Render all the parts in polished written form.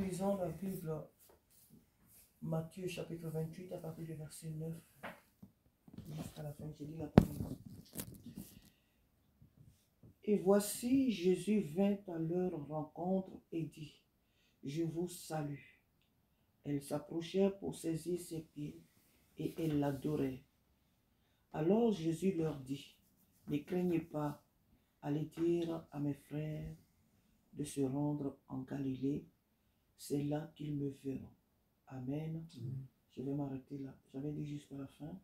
Nous lisons la Bible, Matthieu chapitre 28 à partir du verset 9 jusqu'à la fin. J'ai dit la parole. Et voici, Jésus vint à leur rencontre et dit, je vous salue. Elles s'approchèrent pour saisir ses pieds et elles l'adoraient. Alors Jésus leur dit, ne craignez pas, allez dire à mes frères de se rendre en Galilée, c'est là qu'ils me verront. Amen. Je vais m'arrêter là. J'avais dit jusqu'à la fin,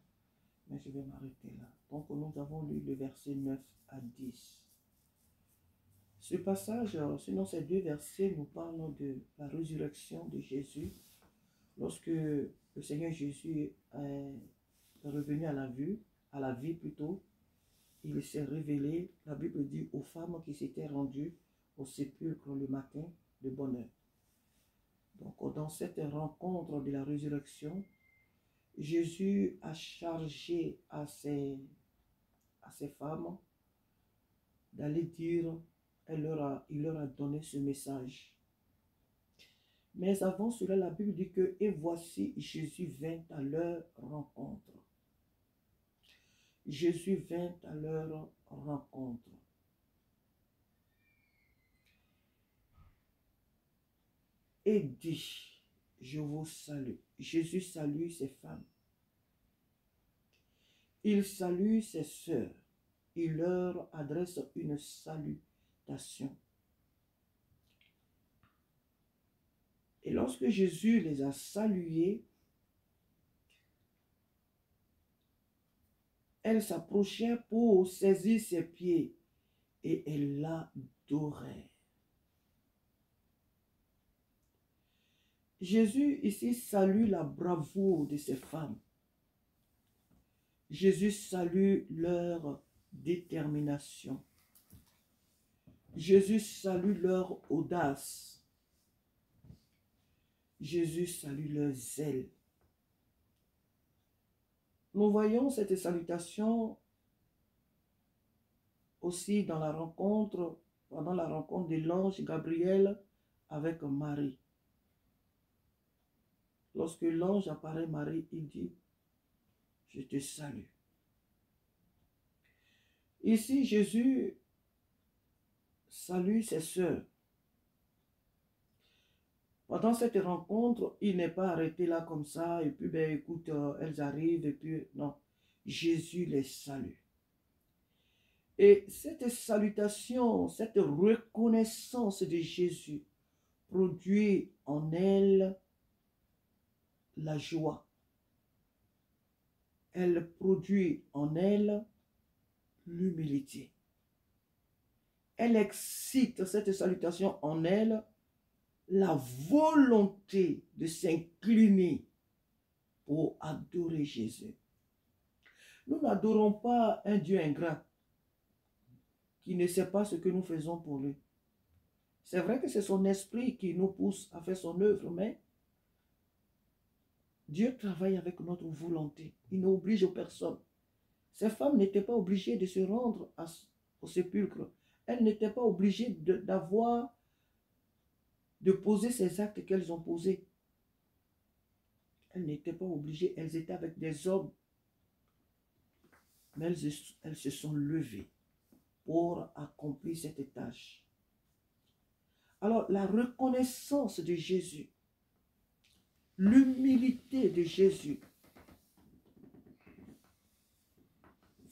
mais je vais m'arrêter là. Donc nous avons lu le verset 9 à 10. Ce passage, sinon ces deux versets nous parlent de la résurrection de Jésus. Lorsque le Seigneur Jésus est revenu à la vie plutôt, il s'est révélé, la Bible dit, aux femmes qui s'étaient rendues au sépulcre le matin de bonne heure. Donc dans cette rencontre de la résurrection, Jésus a chargé à ces femmes d'aller dire, il leur a donné ce message. Mais avant cela, la Bible dit que, et voici, Jésus vint à leur rencontre. Jésus vint à leur rencontre. Et dit, je vous salue. Jésus salue ses femmes. Il salue ses sœurs. Il leur adresse une salutation. Et lorsque Jésus les a saluées, elles s'approchèrent pour saisir ses pieds et elles l'adoraient. Jésus ici salue la bravoure de ces femmes. Jésus salue leur détermination. Jésus salue leur audace. Jésus salue leur zèle. Nous voyons cette salutation aussi dans la rencontre, pendant la rencontre de l'ange Gabriel avec Marie. Lorsque l'ange apparaît à Marie, il dit, je te salue. Ici, Jésus salue ses sœurs. Pendant cette rencontre, il n'est pas arrêté là comme ça, et puis, écoute, elles arrivent, et puis, non. Jésus les salue. Et cette salutation, cette reconnaissance de Jésus produit en elles la joie. Elle produit en elles l'humilité. Elle excite, cette salutation en elles, la volonté de s'incliner pour adorer Jésus. Nous n'adorons pas un Dieu ingrat qui ne sait pas ce que nous faisons pour lui. C'est vrai que c'est son esprit qui nous pousse à faire son œuvre, mais Dieu travaille avec notre volonté. Il n'oblige personne. Ces femmes n'étaient pas obligées de se rendre au sépulcre. Elles n'étaient pas obligées de poser ces actes qu'elles ont posés. Elles n'étaient pas obligées. Elles étaient avec des hommes. Mais elles se sont levées pour accomplir cette tâche. Alors, la reconnaissance de Jésus, l'humilité de Jésus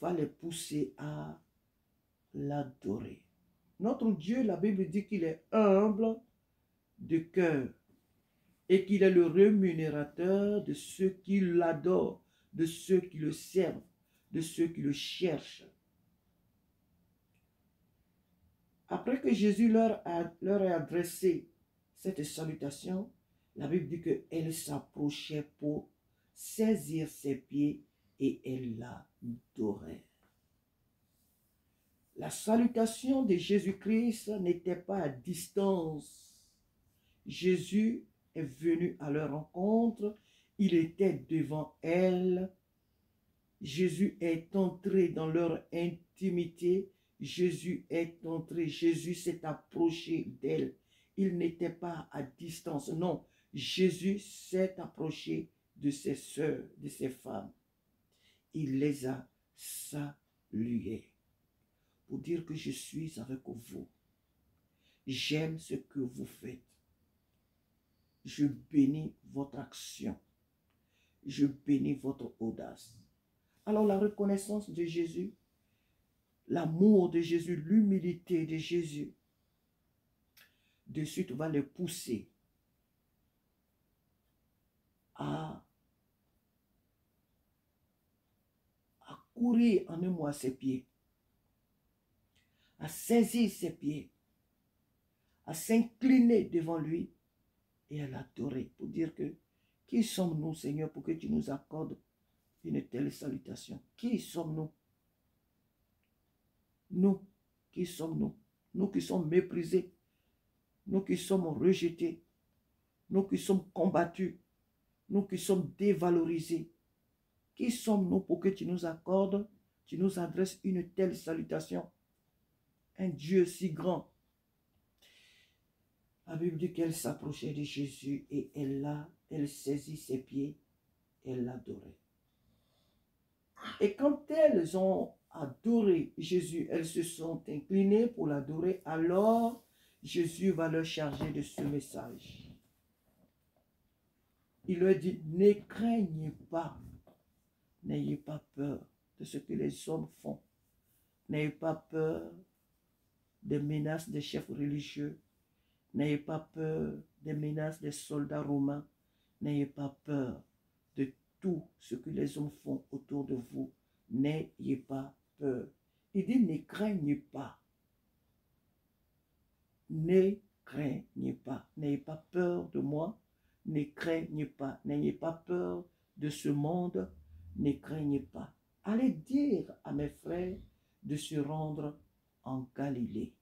va les pousser à l'adorer. Notre Dieu, la Bible dit qu'il est humble de cœur et qu'il est le rémunérateur de ceux qui l'adorent, de ceux qui le servent, de ceux qui le cherchent. Après que Jésus leur ait adressé cette salutation, la Bible dit qu'elle s'approchait pour saisir ses pieds et elle l'adorait. La salutation de Jésus-Christ n'était pas à distance. Jésus est venu à leur rencontre, il était devant elles. Jésus est entré dans leur intimité. Jésus est entré, Jésus s'est approché d'elle. Il n'était pas à distance. Non, Jésus s'est approché de ses sœurs, de ses femmes. Il les a saluées pour dire que je suis avec vous. J'aime ce que vous faites. Je bénis votre action. Je bénis votre audace. Alors la reconnaissance de Jésus, l'amour de Jésus, l'humilité de Jésus, de suite va les pousser à courir en un mot à ses pieds, à saisir ses pieds, à s'incliner devant lui et à l'adorer pour dire que qui sommes-nous, Seigneur, pour que tu nous accordes une telle salutation? Qui sommes-nous? Nous, qui sommes-nous? Nous qui sommes méprisés, nous qui sommes rejetés, nous qui sommes combattus, nous qui sommes dévalorisés. Qui sommes-nous pour que tu nous accordes, tu nous adresses une telle salutation? Un Dieu si grand. La Bible dit qu'elle s'approchait de Jésus et elle saisit ses pieds, elle l'adorait. Et quand elles ont adoré Jésus, elles se sont inclinées pour l'adorer, alors Jésus va leur charger de ce message. Il leur dit, ne craignez pas, n'ayez pas peur de ce que les hommes font. N'ayez pas peur des menaces des chefs religieux. N'ayez pas peur des menaces des soldats romains. N'ayez pas peur de tout ce que les hommes font autour de vous. N'ayez pas peur. Il dit, ne craignez pas. Ne craignez pas. N'ayez pas peur de moi. Ne craignez pas. N'ayez pas peur de ce monde. Ne craignez pas. Allez dire à mes frères de se rendre en Galilée.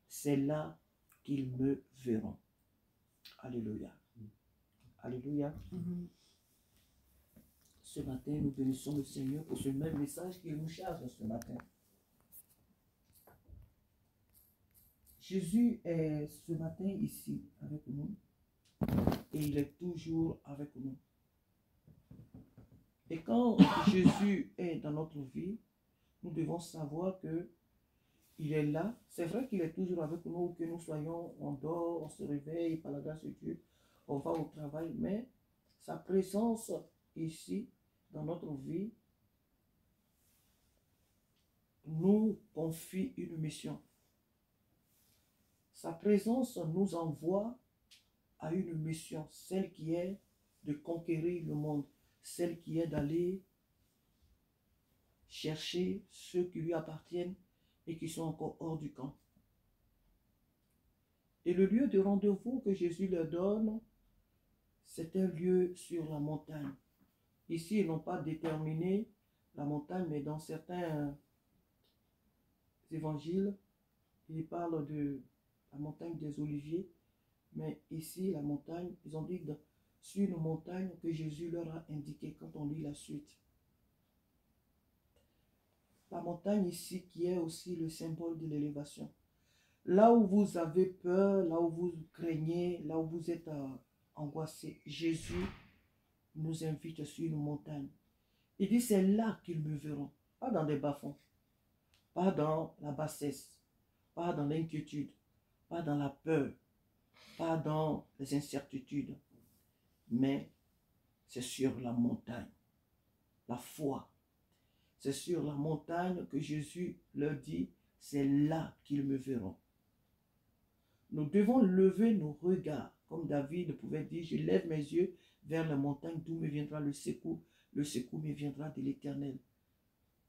C'est là qu'ils me verront. Alléluia. Alléluia. Ce matin, nous bénissons le Seigneur pour ce même message qu'il nous charge ce matin. Jésus est ce matin ici avec nous et il est toujours avec nous. Et quand Jésus est dans notre vie, nous devons savoir que il est là. C'est vrai qu'il est toujours avec nous, que nous soyons, on dort, on se réveille par la grâce de Dieu, on va au travail, mais sa présence ici, dans notre vie, nous confie une mission. Sa présence nous envoie à une mission, celle qui est de conquérir le monde, celle qui est d'aller chercher ceux qui lui appartiennent et qui sont encore hors du camp. Et le lieu de rendez-vous que Jésus leur donne, c'est un lieu sur la montagne. Ici, ils n'ont pas déterminé la montagne, mais dans certains évangiles, ils parlent de la montagne des Oliviers. Mais ici, la montagne, ils ont dit sur une montagne que Jésus leur a indiqué quand on lit la suite. La montagne ici qui est aussi le symbole de l'élévation. Là où vous avez peur, là où vous craignez, là où vous êtes angoissé, Jésus nous invite sur une montagne. Il dit c'est là qu'ils me verront, pas dans des bas-fonds, pas dans la bassesse, pas dans l'inquiétude, pas dans la peur, pas dans les incertitudes, mais c'est sur la montagne, la foi. C'est sur la montagne que Jésus leur dit, c'est là qu'ils me verront. Nous devons lever nos regards, comme David pouvait dire, je lève mes yeux vers la montagne d'où me viendra le secours. Le secours me viendra de l'Éternel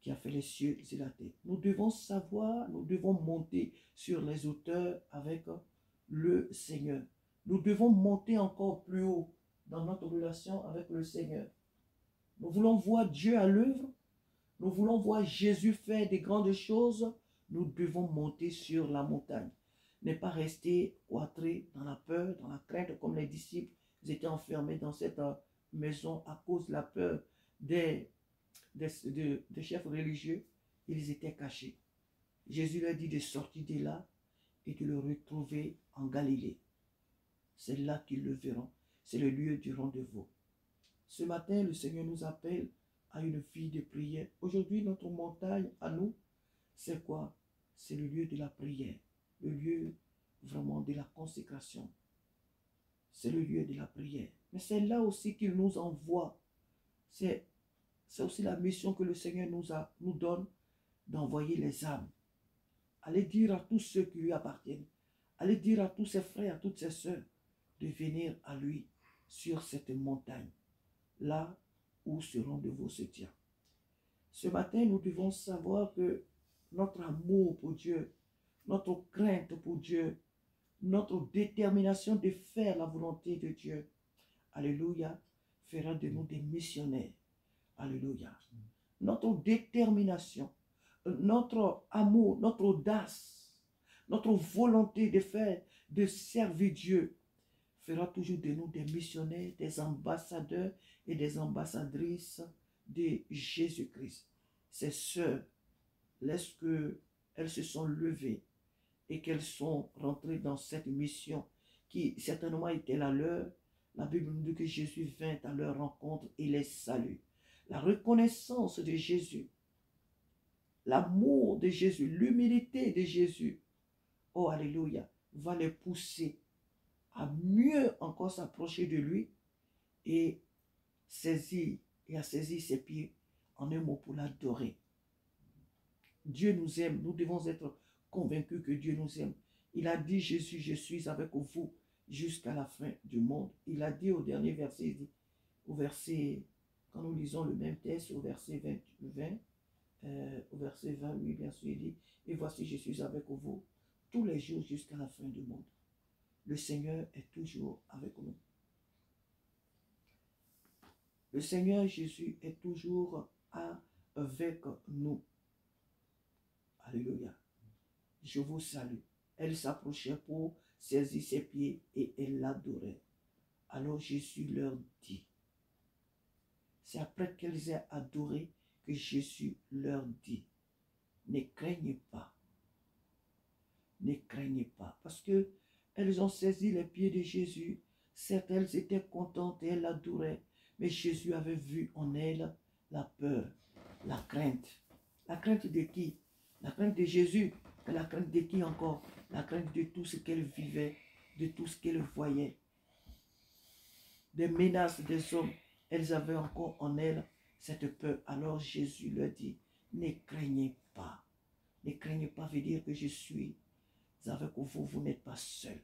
qui a fait les cieux et la terre. Nous devons savoir, nous devons monter sur les hauteurs avec le Seigneur. Nous devons monter encore plus haut dans notre relation avec le Seigneur. Nous voulons voir Dieu à l'œuvre. Nous voulons voir Jésus faire des grandes choses. Nous devons monter sur la montagne. Ne pas rester cloîtrés dans la peur, dans la crainte, comme les disciples. Ils étaient enfermés dans cette maison à cause de la peur des chefs religieux. Ils étaient cachés. Jésus leur dit de sortir de là et de le retrouver en Galilée. C'est là qu'ils le verront. C'est le lieu du rendez-vous. Ce matin, le Seigneur nous appelle à une vie de prière. Aujourd'hui, notre montagne à nous, c'est quoi? C'est le lieu de la prière, le lieu vraiment de la consécration. C'est le lieu de la prière. Mais c'est là aussi qu'il nous envoie. C'est aussi la mission que le Seigneur nous donne d'envoyer les âmes. Allez dire à tous ceux qui lui appartiennent, allez dire à tous ses frères, à toutes ses sœurs, de venir à lui sur cette montagne, là où ce rendez-vous se tient. Ce matin, nous devons savoir que notre amour pour Dieu, notre crainte pour Dieu, notre détermination de faire la volonté de Dieu, alléluia, fera de nous des missionnaires. Alléluia. Notre détermination, notre amour, notre audace, notre volonté de faire, de servir Dieu, fera toujours de nous des missionnaires, des ambassadeurs et des ambassadrices de Jésus-Christ. Ces sœurs, lorsqu'elles se sont levées et qu'elles sont rentrées dans cette mission qui certainement était la leur, la Bible nous dit que Jésus vint à leur rencontre et les salue. La reconnaissance de Jésus, l'amour de Jésus, l'humilité de Jésus, oh alléluia, va les pousser à mieux encore s'approcher de lui et à saisir ses pieds, en un mot, pour l'adorer. Dieu nous aime, nous devons être convaincus que Dieu nous aime. Il a dit, Jésus, je suis avec vous jusqu'à la fin du monde. Il a dit au dernier verset, il dit, au verset, quand nous lisons le même texte, au verset 20, au verset 28, bien sûr, il dit, et voici, je suis avec vous tous les jours jusqu'à la fin du monde. Le Seigneur est toujours avec nous. Le Seigneur Jésus est toujours avec nous. Alléluia. Je vous salue. Elle s'approchait pour saisir ses pieds et elle l'adorait. Alors Jésus leur dit. C'est après qu'elles aient adoré que Jésus leur dit. Ne craignez pas. Ne craignez pas. Parce que elles ont saisi les pieds de Jésus. Certes, elles étaient contentes et elles l'adoraient. Mais Jésus avait vu en elles la peur, la crainte. La crainte de qui? La crainte de Jésus. Mais la crainte de qui encore? La crainte de tout ce qu'elle vivait, de tout ce qu'elle voyait. Des menaces des hommes. Elles avaient encore en elles cette peur. Alors Jésus leur dit, ne craignez pas. Ne craignez pas veut dire que je suis avec vous, vous n'êtes pas seul.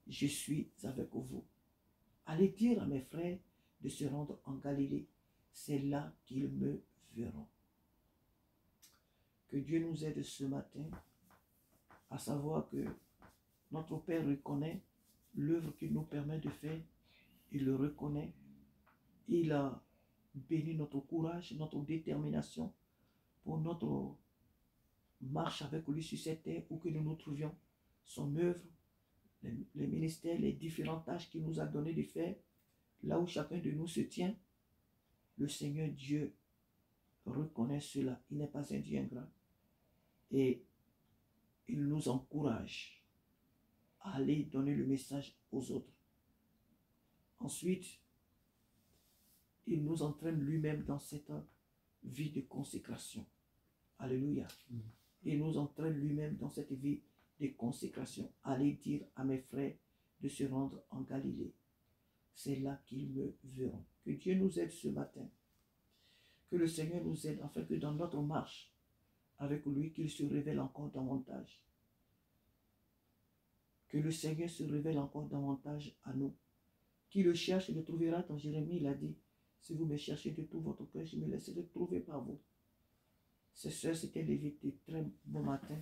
Je suis avec vous. Allez dire à mes frères de se rendre en Galilée. C'est là qu'ils me verront. Que Dieu nous aide ce matin à savoir que notre Père reconnaît l'œuvre qu'il nous permet de faire. Il le reconnaît. Il a béni notre courage, notre détermination pour notre marche avec lui sur cette terre où que nous nous trouvions. Son œuvre, les ministères, les différentes tâches qu'il nous a donné de faire, là où chacun de nous se tient, le Seigneur Dieu reconnaît cela. Il n'est pas un Dieu ingrat. Et il nous encourage à aller donner le message aux autres. Ensuite, il nous entraîne lui-même dans cette vie de consécration. Alléluia. Il nous entraîne lui-même dans cette vie de consécration. Allez dire à mes frères de se rendre en Galilée. C'est là qu'ils me verront. Que Dieu nous aide ce matin. Que le Seigneur nous aide afin que dans notre marche avec lui, qu'il se révèle encore davantage. Que le Seigneur se révèle encore davantage à nous. Qui le cherche le trouvera. Dans Jérémie, il a dit, si vous me cherchez de tout votre cœur, je me laisserai trouver par vous. Ces sœurs s'étaient levées de très bon matin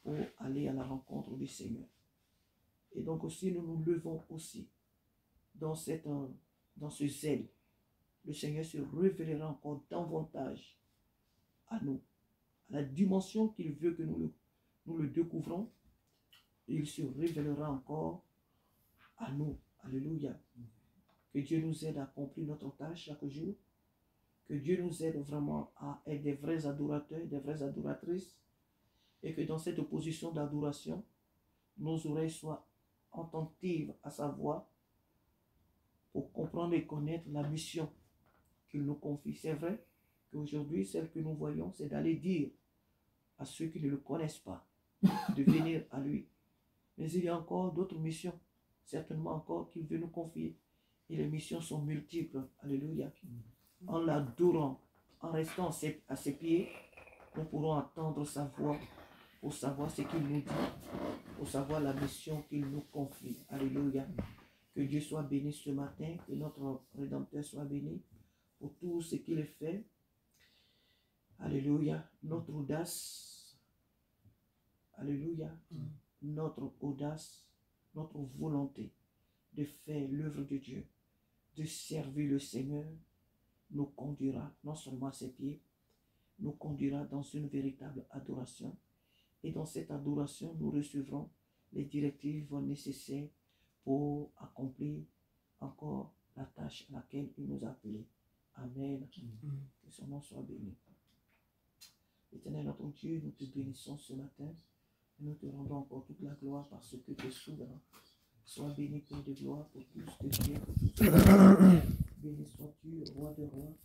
pour aller à la rencontre du Seigneur. Et donc aussi, nous nous levons aussi dans ce zèle. Le Seigneur se révélera encore davantage à nous, à la dimension qu'il veut que nous le découvrons. Il se révélera encore à nous. Alléluia. Que Dieu nous aide à accomplir notre tâche chaque jour. Que Dieu nous aide vraiment à être des vrais adorateurs, des vraies adoratrices. Et que dans cette position d'adoration, nos oreilles soient attentives à sa voix pour comprendre et connaître la mission qu'il nous confie. C'est vrai qu'aujourd'hui, celle que nous voyons, c'est d'aller dire à ceux qui ne le connaissent pas de venir à lui. Mais il y a encore d'autres missions, certainement encore qu'il veut nous confier. Et les missions sont multiples. Alléluia. En l'adorant, en restant à ses pieds, nous pourrons entendre sa voix pour savoir ce qu'il nous dit, pour savoir la mission qu'il nous confie. Alléluia. Que Dieu soit béni ce matin, que notre Rédempteur soit béni pour tout ce qu'il fait. Alléluia. Notre audace. Alléluia. Notre audace, notre volonté de faire l'œuvre de Dieu, de servir le Seigneur, nous conduira non seulement à ses pieds, nous conduira dans une véritable adoration. Et dans cette adoration, nous recevrons les directives nécessaires pour accomplir encore la tâche à laquelle il nous a appelés. Amen. Que son nom soit béni. Éternel notre Dieu, nous te bénissons ce matin. Et nous te rendons encore toute la gloire parce que tu es souverain. Sois béni, Père de gloire, pour tout ce que tu es, pour tout ce que tu es. Béni sois-tu, roi de rois.